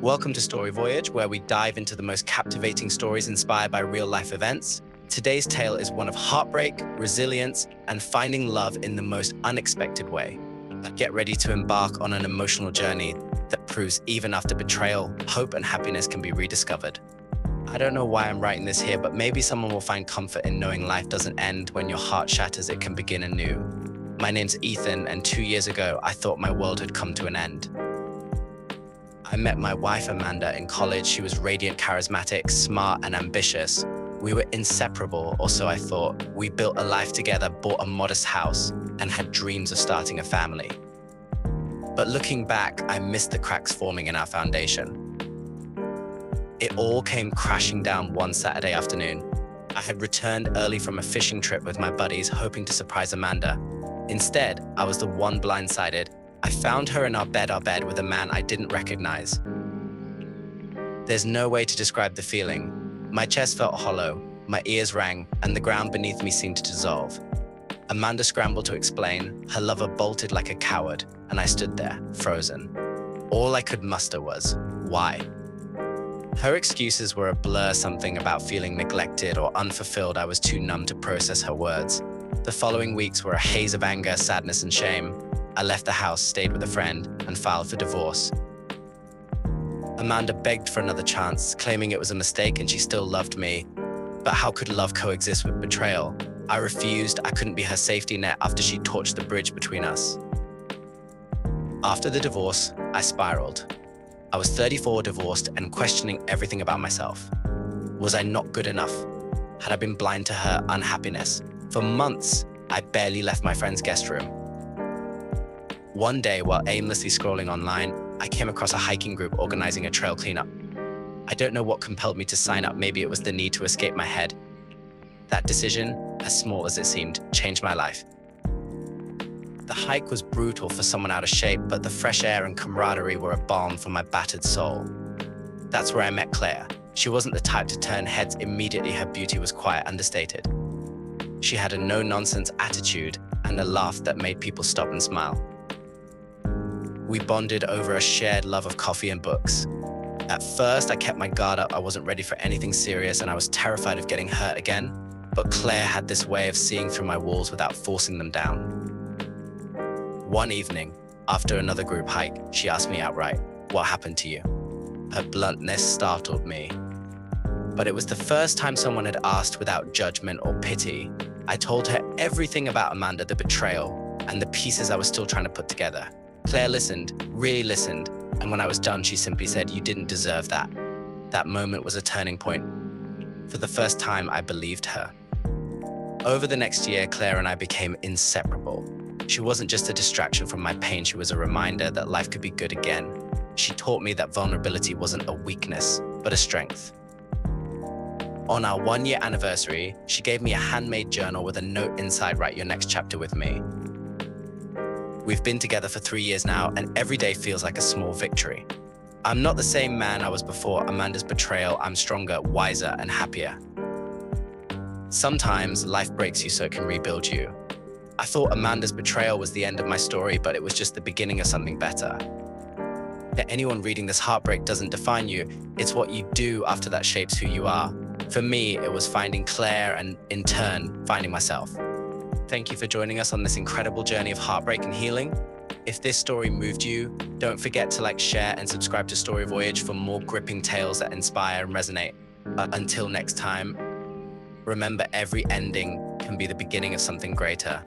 Welcome to Story Voyage, where we dive into the most captivating stories inspired by real-life events. Today's tale is one of heartbreak, resilience, and finding love in the most unexpected way. Get ready to embark on an emotional journey that proves even after betrayal, hope and happiness can be rediscovered. I don't know why I'm writing this here, but maybe someone will find comfort in knowing life doesn't end when your heart shatters, it can begin anew. My name's Ethan, and 2 years ago, I thought my world had come to an end. I met my wife, Amanda, in college. She was radiant, charismatic, smart, and ambitious. We were inseparable, or so I thought. We built a life together, bought a modest house, and had dreams of starting a family. But looking back, I missed the cracks forming in our foundation. It all came crashing down one Saturday afternoon. I had returned early from a fishing trip with my buddies, hoping to surprise Amanda. Instead, I was the one blindsided. I found her in our bed with a man I didn't recognize. There's no way to describe the feeling. My chest felt hollow, my ears rang, and the ground beneath me seemed to dissolve. Amanda scrambled to explain. Her lover bolted like a coward, and I stood there, frozen. All I could muster was, why? Her excuses were a blur, something about feeling neglected or unfulfilled. I was too numb to process her words. The following weeks were a haze of anger, sadness, and shame. I left the house, stayed with a friend, and filed for divorce. Amanda begged for another chance, claiming it was a mistake and she still loved me. But how could love coexist with betrayal? I refused. I couldn't be her safety net after she torched the bridge between us. After the divorce, I spiraled. I was 34, divorced, and questioning everything about myself. Was I not good enough? Had I been blind to her unhappiness? For months, I barely left my friend's guest room. One day, while aimlessly scrolling online, I came across a hiking group organizing a trail cleanup. I don't know what compelled me to sign up. Maybe it was the need to escape my head. That decision, as small as it seemed, changed my life. The hike was brutal for someone out of shape, but the fresh air and camaraderie were a balm for my battered soul. That's where I met Claire. She wasn't the type to turn heads immediately. Her beauty was quite understated. She had a no-nonsense attitude and a laugh that made people stop and smile. We bonded over a shared love of coffee and books. At first, I kept my guard up. I wasn't ready for anything serious, and I was terrified of getting hurt again. But Claire had this way of seeing through my walls without forcing them down. One evening, after another group hike, she asked me outright, "What happened to you?" Her bluntness startled me. But it was the first time someone had asked without judgment or pity. I told her everything about Amanda, the betrayal, and the pieces I was still trying to put together. Claire listened, really listened, and when I was done, she simply said, "You didn't deserve that." That moment was a turning point. For the first time, I believed her. Over the next year, Claire and I became inseparable. She wasn't just a distraction from my pain, she was a reminder that life could be good again. She taught me that vulnerability wasn't a weakness, but a strength. On our 1-year anniversary, she gave me a handmade journal with a note inside, "Write your next chapter with me." We've been together for 3 years now, and every day feels like a small victory. I'm not the same man I was before Amanda's betrayal. I'm stronger, wiser, and happier. Sometimes life breaks you so it can rebuild you. I thought Amanda's betrayal was the end of my story, but it was just the beginning of something better. For anyone reading this, heartbreak doesn't define you. It's what you do after that shapes who you are. For me, it was finding Claire and, in turn, finding myself. Thank you for joining us on this incredible journey of heartbreak and healing. If this story moved you, don't forget to like, share, and subscribe to Story Voyage for more gripping tales that inspire and resonate. Until next time, remember every ending can be the beginning of something greater.